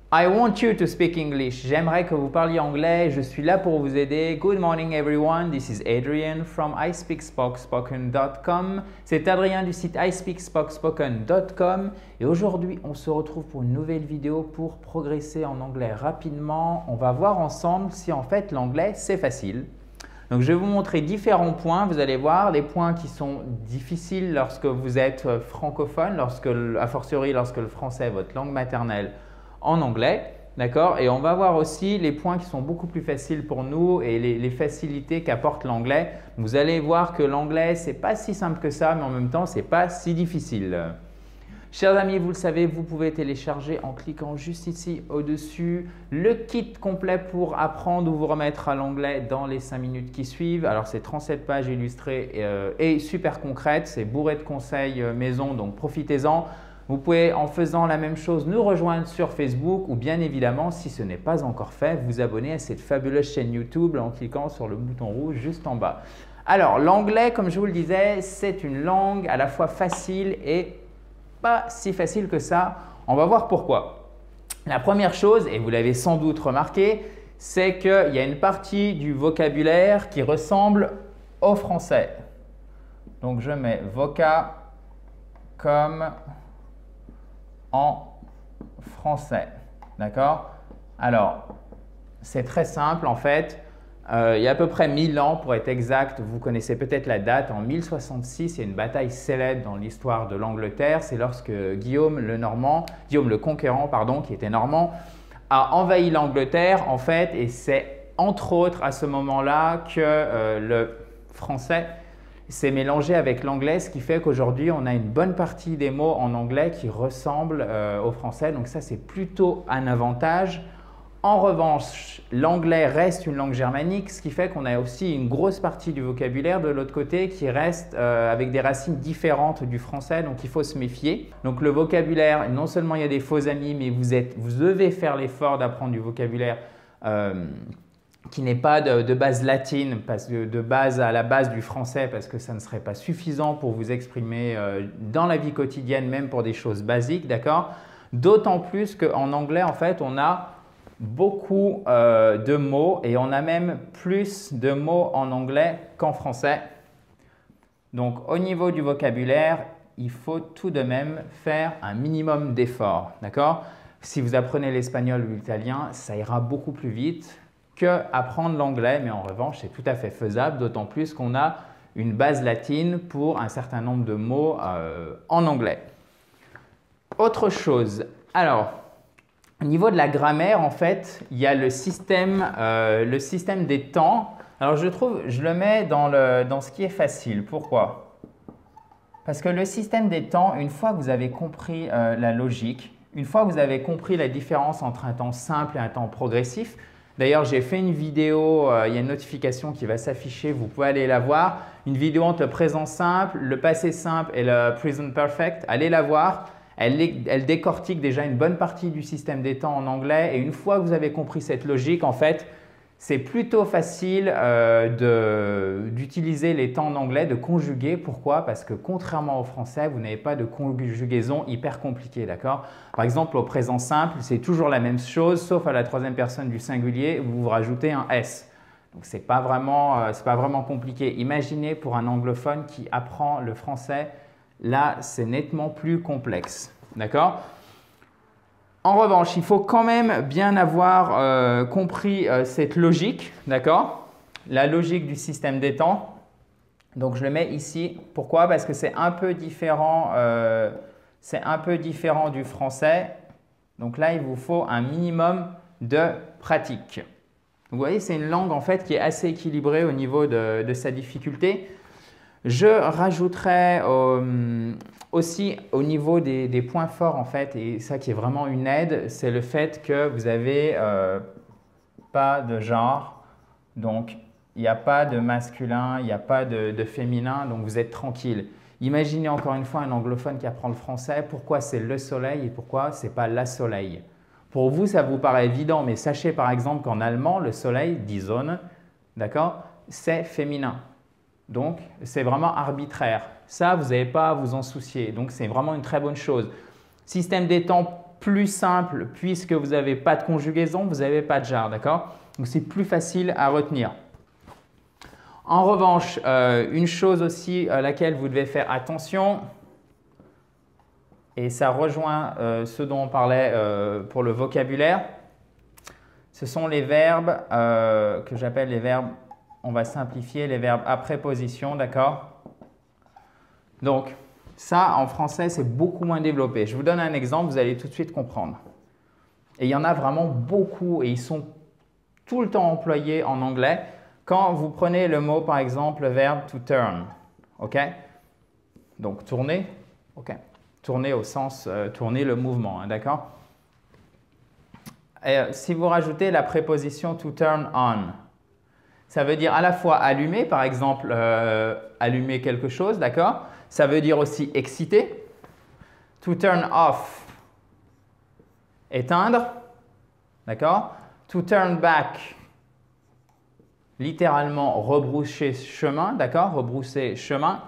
I want you to speak English. J'aimerais que vous parliez anglais. Je suis là pour vous aider. Good morning everyone. This is Adrian from ispeakspokspoken.com. C'est Adrien du site ispeakspokspoken.com. Et aujourd'hui, on se retrouve pour une nouvelle vidéo pour progresser en anglais rapidement. On va voir ensemble si en fait l'anglais c'est facile. Donc, je vais vous montrer différents points. Vous allez voir les points qui sont difficiles lorsque vous êtes francophone, a fortiori lorsque le français est votre langue maternelle en anglais. D'accord? Et on va voir aussi les points qui sont beaucoup plus faciles pour nous et les facilités qu'apporte l'anglais. Vous allez voir que l'anglais, ce n'est pas si simple que ça, mais en même temps, ce n'est pas si difficile. Chers amis, vous le savez, vous pouvez télécharger en cliquant juste ici au-dessus le kit complet pour apprendre ou vous remettre à l'anglais dans les 5 minutes qui suivent. Alors, c'est 37 pages illustrées et super concrètes. C'est bourré de conseils maison, donc profitez-en. Vous pouvez, en faisant la même chose, nous rejoindre sur Facebook ou bien évidemment, si ce n'est pas encore fait, vous abonner à cette fabuleuse chaîne YouTube en cliquant sur le bouton rouge juste en bas. Alors, l'anglais, comme je vous le disais, c'est une langue à la fois facile et pas si facile que ça. On va voir pourquoi. La première chose, et vous l'avez sans doute remarqué, c'est qu'il y a une partie du vocabulaire qui ressemble au français. Donc, je mets voca comme en français. D'accord? Alors, c'est très simple en fait. Il y a à peu près 1000 ans, pour être exact, vous connaissez peut-être la date, en 1066, il y a une bataille célèbre dans l'histoire de l'Angleterre. C'est lorsque Guillaume le Conquérant, pardon, qui était normand, a envahi l'Angleterre en fait. Et c'est entre autres à ce moment-là que le français s'est mélangé avec l'anglais, ce qui fait qu'aujourd'hui, on a une bonne partie des mots en anglais qui ressemblent au français. Donc ça, c'est plutôt un avantage. En revanche, l'anglais reste une langue germanique, ce qui fait qu'on a aussi une grosse partie du vocabulaire de l'autre côté qui reste avec des racines différentes du français, donc il faut se méfier. Donc le vocabulaire, non seulement il y a des faux amis, mais vous devez faire l'effort d'apprendre du vocabulaire qui n'est pas de base latine, à la base du français, parce que ça ne serait pas suffisant pour vous exprimer dans la vie quotidienne, même pour des choses basiques, d'accord? D'autant plus qu'en anglais, en fait, on a beaucoup de mots et on a même plus de mots en anglais qu'en français. Donc, au niveau du vocabulaire, il faut tout de même faire un minimum d'efforts, d'accord? Si vous apprenez l'espagnol ou l'italien, ça ira beaucoup plus vite qu'apprendre l'anglais, mais en revanche, c'est tout à fait faisable, d'autant plus qu'on a une base latine pour un certain nombre de mots en anglais. Autre chose, alors, au niveau de la grammaire, en fait, il y a le système des temps. Alors, je le mets dans ce qui est facile. Pourquoi? Parce que le système des temps, une fois que vous avez compris la logique, une fois que vous avez compris la différence entre un temps simple et un temps progressif, d'ailleurs, j'ai fait une vidéo, il y a une notification qui va s'afficher, vous pouvez aller la voir, une vidéo entre le présent simple, le passé simple et le present perfect, allez la voir. Elle décortique déjà une bonne partie du système des temps en anglais et une fois que vous avez compris cette logique, en fait, c'est plutôt facile d'utiliser les temps en anglais, de conjuguer. Pourquoi? Parce que contrairement au français, vous n'avez pas de conjugaison hyper compliquée, d'accord? Par exemple, au présent simple, c'est toujours la même chose, sauf à la troisième personne du singulier, vous rajoutez un S. Donc, ce n'est pas vraiment compliqué. Imaginez pour un anglophone qui apprend le français, là, c'est nettement plus complexe. D'accord? En revanche, il faut quand même bien avoir compris cette logique. D'accord? La logique du système des temps. Donc, je le mets ici. Pourquoi? Parce que c'est un peu différent du français. Donc là, il vous faut un minimum de pratique. Vous voyez, c'est une langue en fait qui est assez équilibrée au niveau de sa difficulté. Je rajouterai aussi au niveau des points forts en fait, et ça qui est vraiment une aide, c'est le fait que vous n'avez pas de genre, donc il n'y a pas de masculin, il n'y a pas de féminin, donc vous êtes tranquille. Imaginez encore une fois un anglophone qui apprend le français, pourquoi c'est le soleil et pourquoi ce n'est pas la soleil. Pour vous, ça vous paraît évident, mais sachez par exemple qu'en allemand, le soleil, die Sonne, d'accord, c'est féminin. Donc, c'est vraiment arbitraire. Ça, vous n'avez pas à vous en soucier. Donc, c'est vraiment une très bonne chose. Système des temps plus simple puisque vous n'avez pas de conjugaison, vous n'avez pas de jar, d'accord? Donc c'est plus facile à retenir. En revanche, une chose aussi à laquelle vous devez faire attention, et ça rejoint ce dont on parlait pour le vocabulaire, ce sont les verbes que j'appelle les verbes, on va simplifier, les verbes à préposition, d'accord? Donc, ça, en français, c'est beaucoup moins développé. Je vous donne un exemple, vous allez tout de suite comprendre. Et il y en a vraiment beaucoup et ils sont tout le temps employés en anglais. Quand vous prenez le mot, par exemple, le verbe to turn, ok? Donc, tourner, ok? Tourner au sens, tourner le mouvement, hein, d'accord? Et si vous rajoutez la préposition to turn on, ça veut dire à la fois allumer, par exemple, allumer quelque chose, d'accord? Ça veut dire aussi exciter. To turn off, éteindre, d'accord? To turn back, littéralement rebrousser chemin, d'accord? Rebrousser chemin,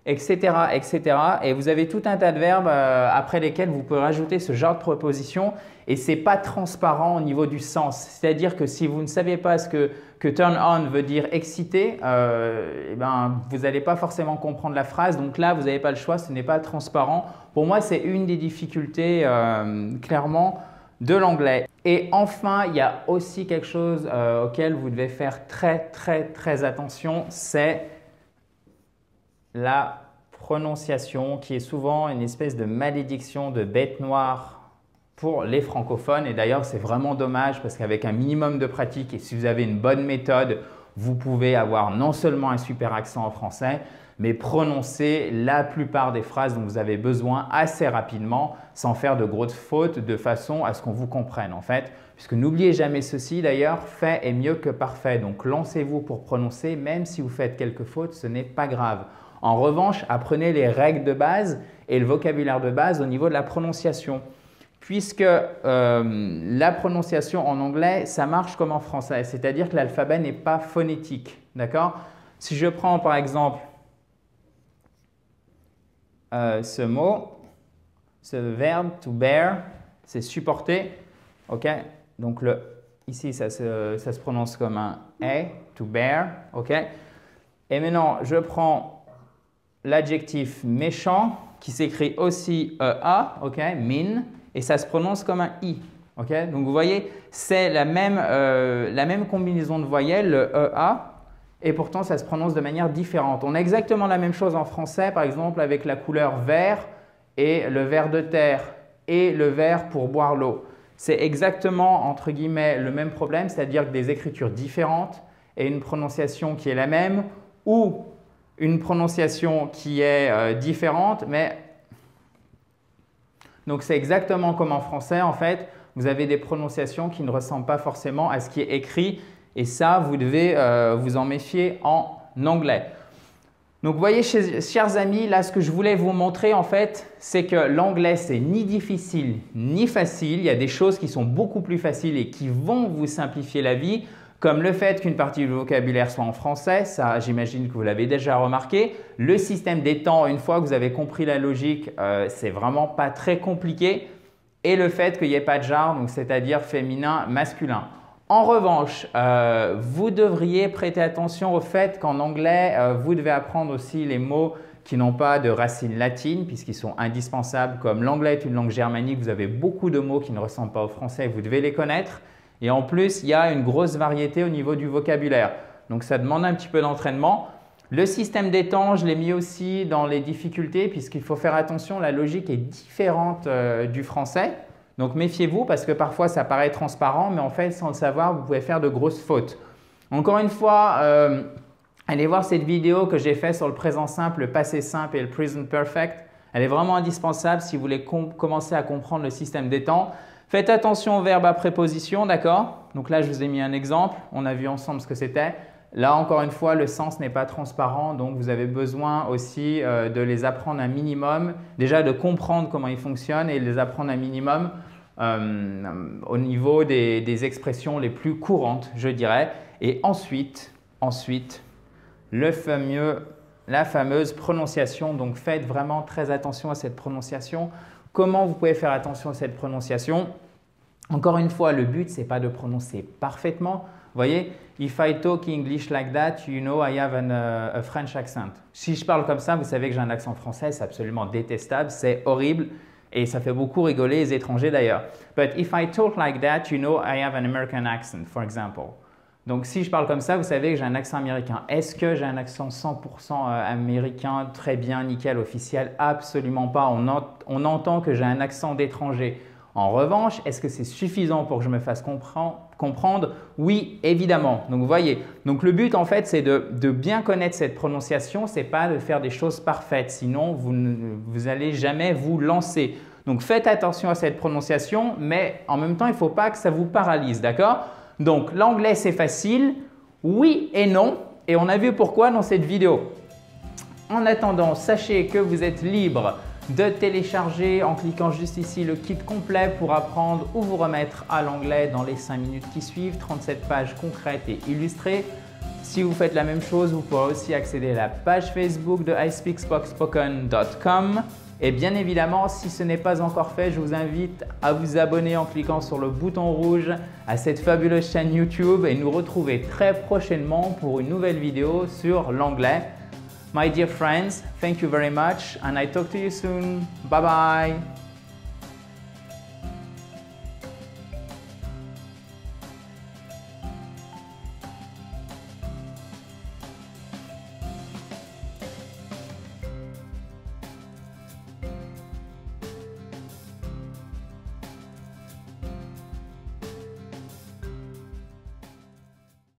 etc., etc. Et vous avez tout un tas de verbes après lesquels vous pouvez rajouter ce genre de préposition et ce n'est pas transparent au niveau du sens. C'est-à-dire que si vous ne savez pas ce que turn on veut dire exciter, eh ben, vous n'allez pas forcément comprendre la phrase. Donc là, vous n'avez pas le choix, ce n'est pas transparent. Pour moi, c'est une des difficultés clairement de l'anglais. Et enfin, il y a aussi quelque chose auquel vous devez faire très attention, c'est la prononciation qui est souvent une espèce de malédiction de bête noire pour les francophones. Et d'ailleurs, c'est vraiment dommage parce qu'avec un minimum de pratique et si vous avez une bonne méthode, vous pouvez avoir non seulement un super accent en français, mais prononcer la plupart des phrases dont vous avez besoin assez rapidement sans faire de grosses fautes de façon à ce qu'on vous comprenne en fait. Puisque n'oubliez jamais ceci d'ailleurs, fait est mieux que parfait. Donc lancez-vous pour prononcer, même si vous faites quelques fautes, ce n'est pas grave. En revanche, apprenez les règles de base et le vocabulaire de base au niveau de la prononciation. Puisque la prononciation en anglais, ça marche comme en français, c'est-à-dire que l'alphabet n'est pas phonétique, d'accord? Si je prends par exemple ce mot, ce verbe to bear, c'est supporter, ok? Donc ici, ça se prononce comme un A, to bear, ok? Et maintenant, je prends l'adjectif méchant qui s'écrit aussi EA, ok? Mean. Et ça se prononce comme un I. Okay? Donc vous voyez, c'est la même combinaison de voyelles, le EA, et pourtant ça se prononce de manière différente. On a exactement la même chose en français, par exemple avec la couleur vert et le ver de terre et le ver pour boire l'eau. C'est exactement, entre guillemets, le même problème, c'est-à-dire que des écritures différentes et une prononciation qui est la même ou une prononciation qui est différente, mais donc, c'est exactement comme en français, en fait, vous avez des prononciations qui ne ressemblent pas forcément à ce qui est écrit et ça, vous devez vous en méfier en anglais. Donc, vous voyez, chers amis, là, ce que je voulais vous montrer, en fait, c'est que l'anglais, c'est ni difficile ni facile. Il y a des choses qui sont beaucoup plus faciles et qui vont vous simplifier la vie, comme le fait qu'une partie du vocabulaire soit en français, ça j'imagine que vous l'avez déjà remarqué. Le système des temps, une fois que vous avez compris la logique, c'est vraiment pas très compliqué. Et le fait qu'il n'y ait pas de genre, donc c'est-à-dire féminin, masculin. En revanche, vous devriez prêter attention au fait qu'en anglais, vous devez apprendre aussi les mots qui n'ont pas de racines latines puisqu'ils sont indispensables. Comme l'anglais est une langue germanique, vous avez beaucoup de mots qui ne ressemblent pas au français, vous devez les connaître. Et en plus, il y a une grosse variété au niveau du vocabulaire. Donc, ça demande un petit peu d'entraînement. Le système des temps, je l'ai mis aussi dans les difficultés puisqu'il faut faire attention, la logique est différente du français. Donc, méfiez-vous parce que parfois, ça paraît transparent, mais en fait, sans le savoir, vous pouvez faire de grosses fautes. Encore une fois, allez voir cette vidéo que j'ai faite sur le présent simple, le passé simple et le present perfect. Elle est vraiment indispensable si vous voulez commencer à comprendre le système des temps. Faites attention aux verbes à préposition, d'accord? Donc là, je vous ai mis un exemple. On a vu ensemble ce que c'était. Là, encore une fois, le sens n'est pas transparent, donc vous avez besoin aussi de les apprendre un minimum. Déjà, de comprendre comment ils fonctionnent et de les apprendre un minimum au niveau des expressions les plus courantes, je dirais. Et ensuite, la fameuse prononciation. Donc, faites vraiment très attention à cette prononciation. comment vous pouvez faire attention à cette prononciation. Encore une fois, le but, ce n'est pas de prononcer parfaitement. Vous voyez, if I talk English like that, you know I have a French accent. Si je parle comme ça, vous savez que j'ai un accent français, c'est absolument détestable, c'est horrible et ça fait beaucoup rigoler les étrangers d'ailleurs. But if I talk like that, you know I have an American accent, for example. Donc, si je parle comme ça, vous savez que j'ai un accent américain. Est-ce que j'ai un accent 100% américain, très bien, nickel, officiel? Absolument pas. On entend que j'ai un accent d'étranger. En revanche, est-ce que c'est suffisant pour que je me fasse comprendre? Oui, évidemment. Donc, vous voyez, donc le but en fait, c'est de bien connaître cette prononciation. Ce n'est pas de faire des choses parfaites, sinon vous n'allez jamais vous lancer. Donc, faites attention à cette prononciation, mais en même temps, il ne faut pas que ça vous paralyse, d'accord? Donc, l'anglais, c'est facile, oui et non, et on a vu pourquoi dans cette vidéo. En attendant, sachez que vous êtes libre de télécharger en cliquant juste ici le kit complet pour apprendre ou vous remettre à l'anglais dans les 5 minutes qui suivent, 37 pages concrètes et illustrées. Si vous faites la même chose, vous pourrez aussi accéder à la page Facebook de ispeakspoken.com. Et bien évidemment, si ce n'est pas encore fait, je vous invite à vous abonner en cliquant sur le bouton rouge à cette fabuleuse chaîne YouTube et nous retrouver très prochainement pour une nouvelle vidéo sur l'anglais. My dear friends, thank you very much and I talk to you soon. Bye bye.